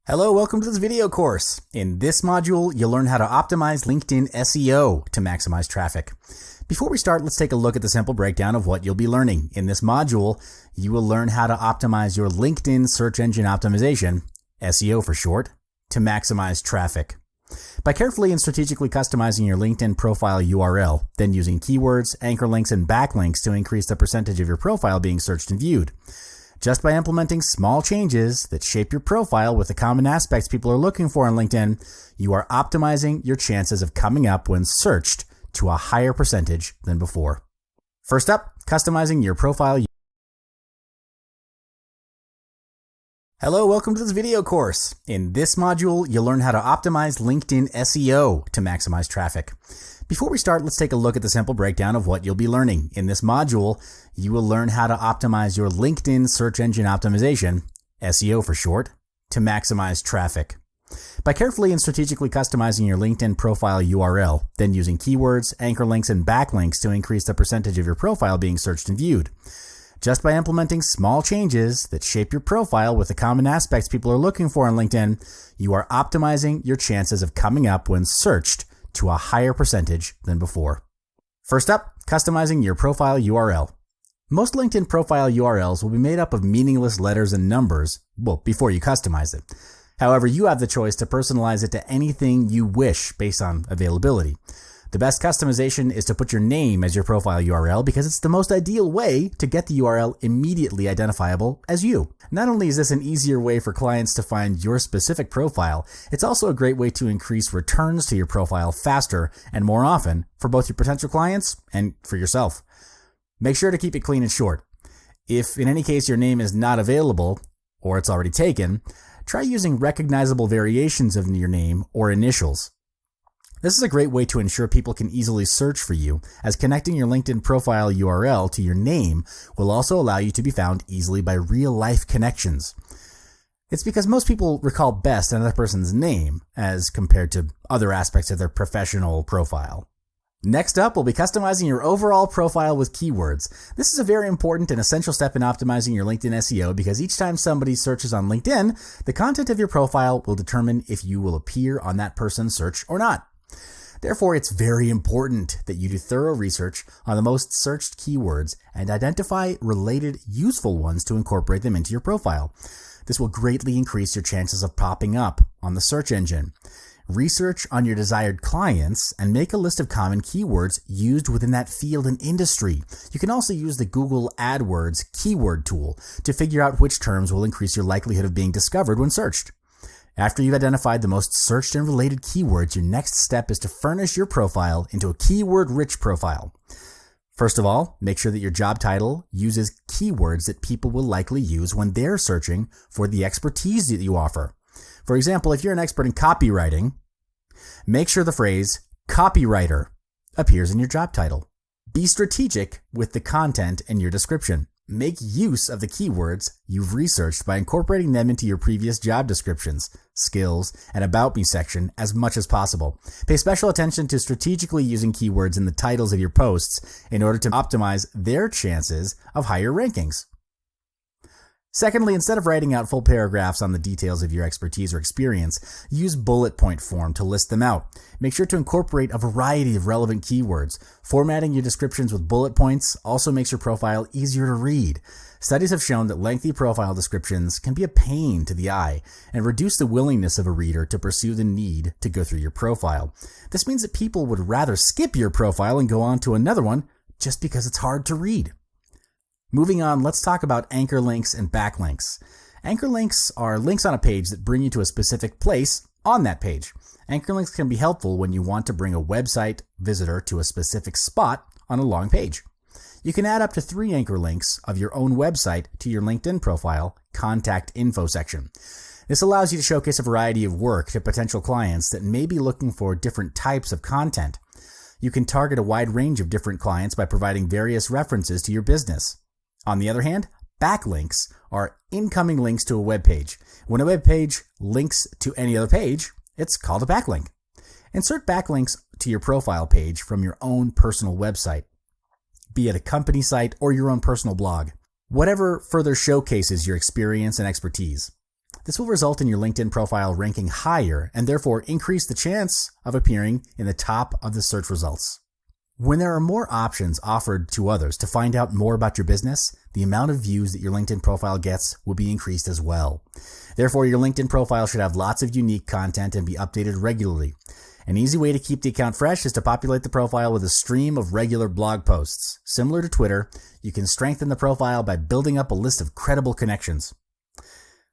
Hello, welcome to this video course. In this module, you'll learn how to optimize LinkedIn SEO to maximize traffic. Before we start, let's take a look at the simple breakdown of what you'll be learning. In this module, you will learn how to optimize your LinkedIn search engine optimization, SEO for short, to maximize traffic. By carefully and strategically customizing your LinkedIn profile URL, then using keywords, anchor links, and backlinks to increase the percentage of your profile being searched and viewed. Just by implementing small changes that shape your profile with the common aspects people are looking for on LinkedIn, you are optimizing your chances of coming up when searched to a higher percentage than before. First up, customizing your profile. Hello, welcome to this video course. In this module, you'll learn how to optimize LinkedIn SEO to maximize traffic. Before we start, let's take a look at the simple breakdown of what you'll be learning. In this module, you will learn how to optimize your LinkedIn search engine optimization, SEO for short, to maximize traffic. By carefully and strategically customizing your LinkedIn profile URL, then using keywords, anchor links, and backlinks to increase the percentage of your profile being searched and viewed. Just by implementing small changes that shape your profile with the common aspects people are looking for on LinkedIn, you are optimizing your chances of coming up when searched to a higher percentage than before. First up, customizing your profile URL. Most LinkedIn profile URLs will be made up of meaningless letters and numbers, before you customize it. However, you have the choice to personalize it to anything you wish based on availability. The best customization is to put your name as your profile URL because it's the most ideal way to get the URL immediately identifiable as you. Not only is this an easier way for clients to find your specific profile, it's also a great way to increase returns to your profile faster and more often for both your potential clients and for yourself. Make sure to keep it clean and short. If in any case your name is not available or it's already taken, try using recognizable variations of your name or initials. This is a great way to ensure people can easily search for you, as connecting your LinkedIn profile URL to your name will also allow you to be found easily by real-life connections. It's because most people recall best another person's name as compared to other aspects of their professional profile. Next up, we'll be customizing your overall profile with keywords. This is a very important and essential step in optimizing your LinkedIn SEO because each time somebody searches on LinkedIn, the content of your profile will determine if you will appear on that person's search or not. Therefore, it's very important that you do thorough research on the most searched keywords and identify related useful ones to incorporate them into your profile. This will greatly increase your chances of popping up on the search engine. Research on your desired clients and make a list of common keywords used within that field and industry. You can also use the Google AdWords keyword tool to figure out which terms will increase your likelihood of being discovered when searched. After you've identified the most searched and related keywords, your next step is to furnish your profile into a keyword-rich profile. First of all, make sure that your job title uses keywords that people will likely use when they're searching for the expertise that you offer. For example, if you're an expert in copywriting, make sure the phrase copywriter appears in your job title. Be strategic with the content in your description. Make use of the keywords you've researched by incorporating them into your previous job descriptions, skills, and About Me section as much as possible. Pay special attention to strategically using keywords in the titles of your posts in order to optimize their chances of higher rankings. Secondly, instead of writing out full paragraphs on the details of your expertise or experience, use bullet point form to list them out. Make sure to incorporate a variety of relevant keywords. Formatting your descriptions with bullet points also makes your profile easier to read. Studies have shown that lengthy profile descriptions can be a pain to the eye and reduce the willingness of a reader to pursue the need to go through your profile. This means that people would rather skip your profile and go on to another one just because it's hard to read. Moving on, let's talk about anchor links and backlinks. Anchor links are links on a page that bring you to a specific place on that page. Anchor links can be helpful when you want to bring a website visitor to a specific spot on a long page. You can add up to 3 anchor links of your own website to your LinkedIn profile contact info section. This allows you to showcase a variety of work to potential clients that may be looking for different types of content. You can target a wide range of different clients by providing various references to your business. On the other hand, backlinks are incoming links to a web page. When a web page links to any other page, it's called a backlink. Insert backlinks to your profile page from your own personal website, be it a company site or your own personal blog. Whatever further showcases your experience and expertise. This will result in your LinkedIn profile ranking higher and therefore increase the chance of appearing in the top of the search results. When there are more options offered to others to find out more about your business, the amount of views that your LinkedIn profile gets will be increased as well. Therefore, your LinkedIn profile should have lots of unique content and be updated regularly. An easy way to keep the account fresh is to populate the profile with a stream of regular blog posts. Similar to Twitter, you can strengthen the profile by building up a list of credible connections.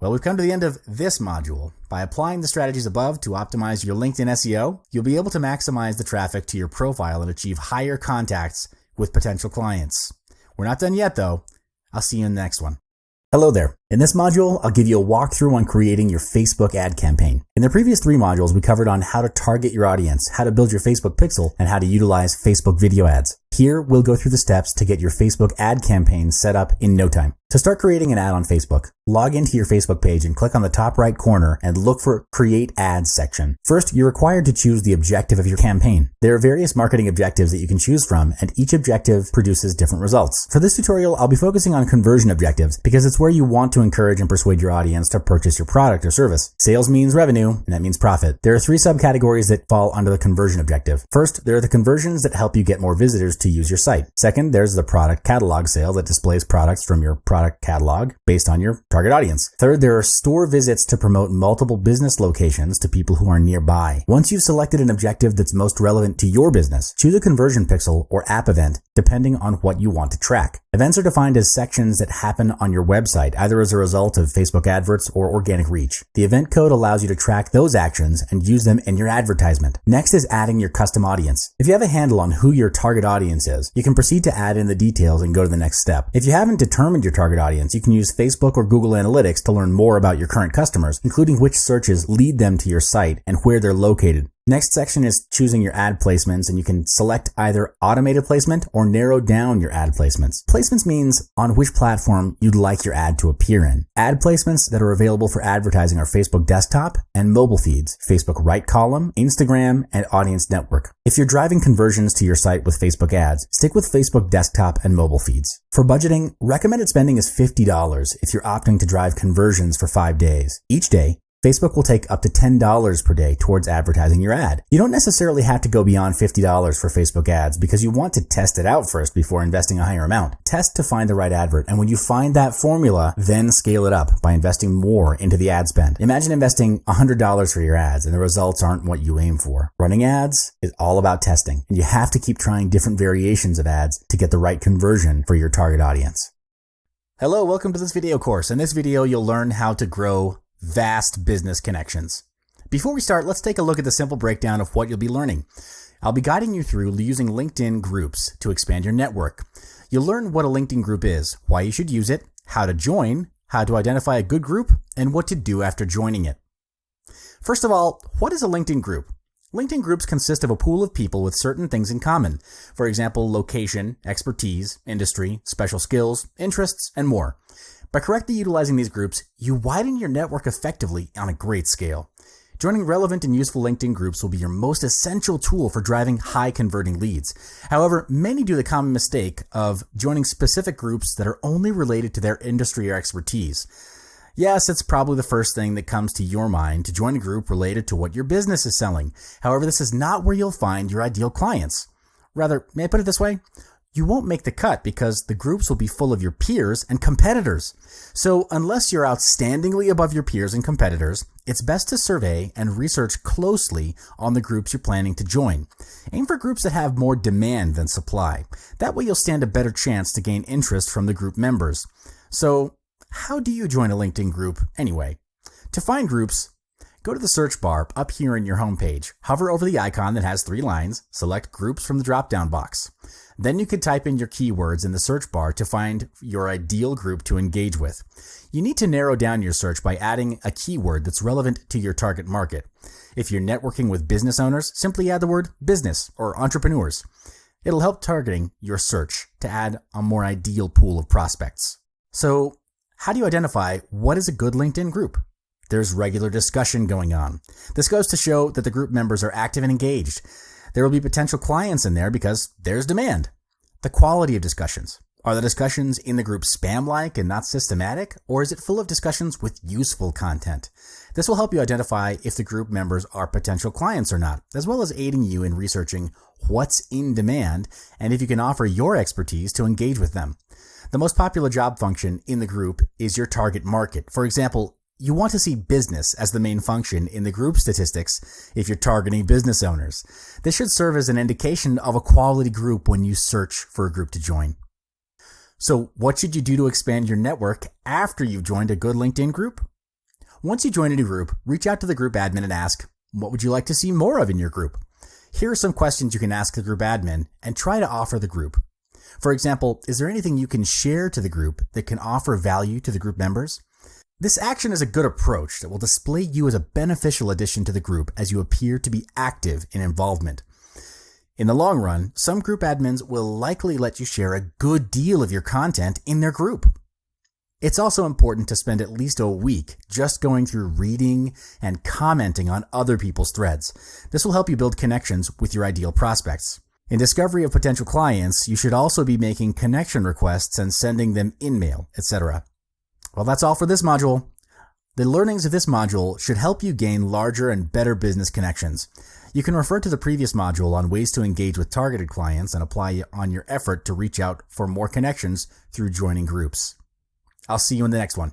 Well, we've come to the end of this module. By applying the strategies above to optimize your LinkedIn SEO, you'll be able to maximize the traffic to your profile and achieve higher contacts with potential clients. We're not done yet, though. I'll see you in the next one. Hello there. In this module, I'll give you a walkthrough on creating your Facebook ad campaign. In the previous 3 modules, we covered on how to target your audience, how to build your Facebook pixel, and how to utilize Facebook video ads. Here, we'll go through the steps to get your Facebook ad campaign set up in no time. To start creating an ad on Facebook, log into your Facebook page and click on the top right corner and look for Create Ads section. First, you're required to choose the objective of your campaign. There are various marketing objectives that you can choose from, and each objective produces different results. For this tutorial, I'll be focusing on conversion objectives because it's where you want to encourage and persuade your audience to purchase your product or service. Sales means revenue, and that means profit. There are 3 subcategories that fall under the conversion objective. First, there are the conversions that help you get more visitors to use your site. Second, there's the product catalog sale that displays products from your product catalog based on your target audience. Third, there are store visits to promote multiple business locations to people who are nearby. Once you've selected an objective that's most relevant to your business, choose a conversion pixel or app event depending on what you want to track. Events are defined as sections that happen on your website, either as a result of Facebook adverts or organic reach. The event code allows you to track those actions and use them in your advertisement. Next is adding your custom audience. If you have a handle on who your target audience is, you can proceed to add in the details and go to the next step. If you haven't determined your target audience, you can use Facebook or Google Analytics to learn more about your current customers, including which searches lead them to your site and where they're located. Next section is choosing your ad placements, and you can select either automated placement or narrow down your ad placements. Placements means on which platform you'd like your ad to appear in. Ad placements that are available for advertising are Facebook desktop and mobile feeds, Facebook right column, Instagram, and Audience Network. If you're driving conversions to your site with Facebook ads, stick with Facebook desktop and mobile feeds. For budgeting, recommended spending is $50 if you're opting to drive conversions for 5 days. Each day, Facebook will take up to $10 per day towards advertising your ad. You don't necessarily have to go beyond $50 for Facebook ads because you want to test it out first before investing a higher amount. Test to find the right advert, and when you find that formula, then scale it up by investing more into the ad spend. Imagine investing $100 for your ads and the results aren't what you aim for. Running ads is all about testing, and you have to keep trying different variations of ads to get the right conversion for your target audience. Hello, welcome to this video course. In this video, you'll learn how to grow vast business connections. Before we start, let's take a look at the simple breakdown of what you'll be learning. I'll be guiding you through using LinkedIn groups to expand your network. You'll learn what a LinkedIn group is, why you should use it, how to join, how to identify a good group, and what to do after joining it. First of all, what is a LinkedIn group? LinkedIn groups consist of a pool of people with certain things in common. For example, location, expertise, industry, special skills, interests, and more. By correctly utilizing these groups, you widen your network effectively on a great scale. Joining relevant and useful LinkedIn groups will be your most essential tool for driving high converting leads. However, many do the common mistake of joining specific groups that are only related to their industry or expertise. Yes, it's probably the first thing that comes to your mind to join a group related to what your business is selling. However, this is not where you'll find your ideal clients. Rather, may I put it this way? You won't make the cut because the groups will be full of your peers and competitors. So unless you're outstandingly above your peers and competitors, it's best to survey and research closely on the groups you're planning to join. Aim for groups that have more demand than supply. That way you'll stand a better chance to gain interest from the group members. So how do you join a LinkedIn group anyway? To find groups, go to the search bar up here in your homepage. Hover over the icon that has 3 lines, select groups from the drop-down box. Then you can type in your keywords in the search bar to find your ideal group to engage with. You need to narrow down your search by adding a keyword that's relevant to your target market. If you're networking with business owners, simply add the word business or entrepreneurs. It'll help targeting your search to add a more ideal pool of prospects. So, how do you identify what is a good LinkedIn group? There's regular discussion going on. This goes to show that the group members are active and engaged. There will be potential clients in there because there's demand. The quality of discussions. Are the discussions in the group spam-like and not systematic, or is it full of discussions with useful content? This will help you identify if the group members are potential clients or not, as well as aiding you in researching what's in demand and if you can offer your expertise to engage with them. The most popular job function in the group is your target market. For example, you want to see business as the main function in the group statistics if you're targeting business owners. This should serve as an indication of a quality group when you search for a group to join. So what should you do to expand your network after you've joined a good LinkedIn group? Once you join a new group, reach out to the group admin and ask, what would you like to see more of in your group? Here are some questions you can ask the group admin and try to offer the group. For example, is there anything you can share to the group that can offer value to the group members? This action is a good approach that will display you as a beneficial addition to the group as you appear to be active in involvement. In the long run, some group admins will likely let you share a good deal of your content in their group. It's also important to spend at least a week just going through reading and commenting on other people's threads. This will help you build connections with your ideal prospects. In discovery of potential clients, you should also be making connection requests and sending them InMail, etc. Well, that's all for this module. The learnings of this module should help you gain larger and better business connections. You can refer to the previous module on ways to engage with targeted clients and apply on your effort to reach out for more connections through joining groups. I'll see you in the next one.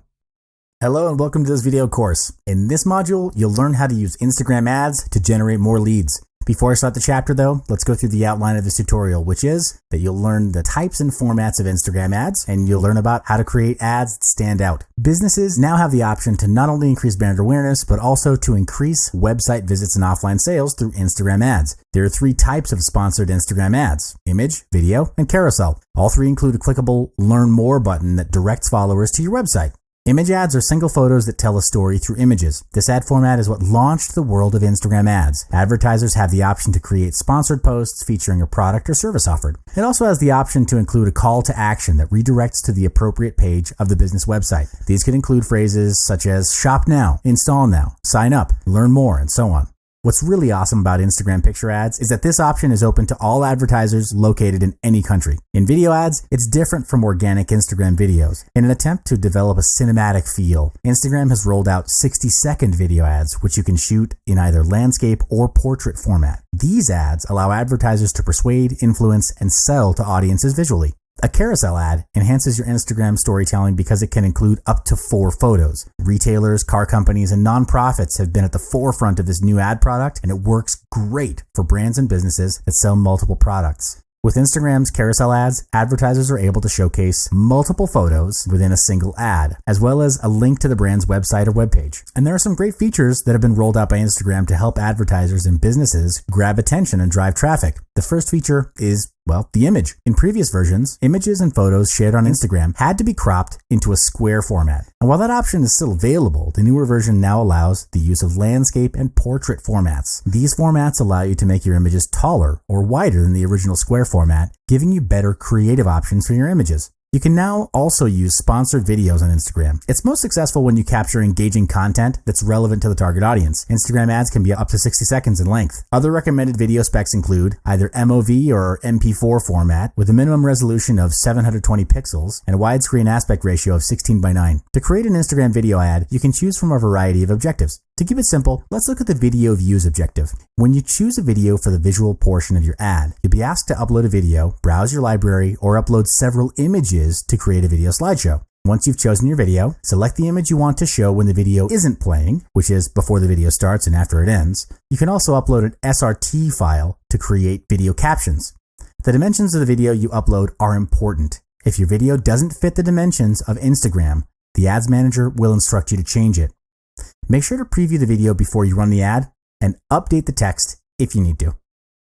Hello and welcome to this video course. In this module, you'll learn how to use Instagram ads to generate more leads. Before I start the chapter though, let's go through the outline of this tutorial, which is that you'll learn the types and formats of Instagram ads, and you'll learn about how to create ads that stand out. Businesses now have the option to not only increase brand awareness, but also to increase website visits and offline sales through Instagram ads. There are 3 types of sponsored Instagram ads: image, video, and carousel. All 3 include a clickable Learn More button that directs followers to your website. Image ads are single photos that tell a story through images. This ad format is what launched the world of Instagram ads. Advertisers have the option to create sponsored posts featuring a product or service offered. It also has the option to include a call to action that redirects to the appropriate page of the business website. These can include phrases such as shop now, install now, sign up, learn more, and so on. What's really awesome about Instagram picture ads is that this option is open to all advertisers located in any country. In video ads, it's different from organic Instagram videos. In an attempt to develop a cinematic feel, Instagram has rolled out 60-second video ads, which you can shoot in either landscape or portrait format. These ads allow advertisers to persuade, influence, and sell to audiences visually. A carousel ad enhances your Instagram storytelling because it can include up to 4 photos. Retailers, car companies, and nonprofits have been at the forefront of this new ad product, and it works great for brands and businesses that sell multiple products. With Instagram's carousel ads, advertisers are able to showcase multiple photos within a single ad, as well as a link to the brand's website or webpage. And there are some great features that have been rolled out by Instagram to help advertisers and businesses grab attention and drive traffic. The first feature is, well, the image. In previous versions, images and photos shared on Instagram had to be cropped into a square format. And while that option is still available, the newer version now allows the use of landscape and portrait formats. These formats allow you to make your images taller or wider than the original square format, giving you better creative options for your images. You can now also use sponsored videos on Instagram. It's most successful when you capture engaging content that's relevant to the target audience. Instagram ads can be up to 60 seconds in length. Other recommended video specs include either MOV or MP4 format with a minimum resolution of 720 pixels and a widescreen aspect ratio of 16:9. To create an Instagram video ad, you can choose from a variety of objectives. To keep it simple, let's look at the video views objective. When you choose a video for the visual portion of your ad, you'll be asked to upload a video, browse your library, or upload several images to create a video slideshow. Once you've chosen your video, select the image you want to show when the video isn't playing, which is before the video starts and after it ends. You can also upload an SRT file to create video captions. The dimensions of the video you upload are important. If your video doesn't fit the dimensions of Instagram, the ads manager will instruct you to change it. Make sure to preview the video before you run the ad and update the text if you need to.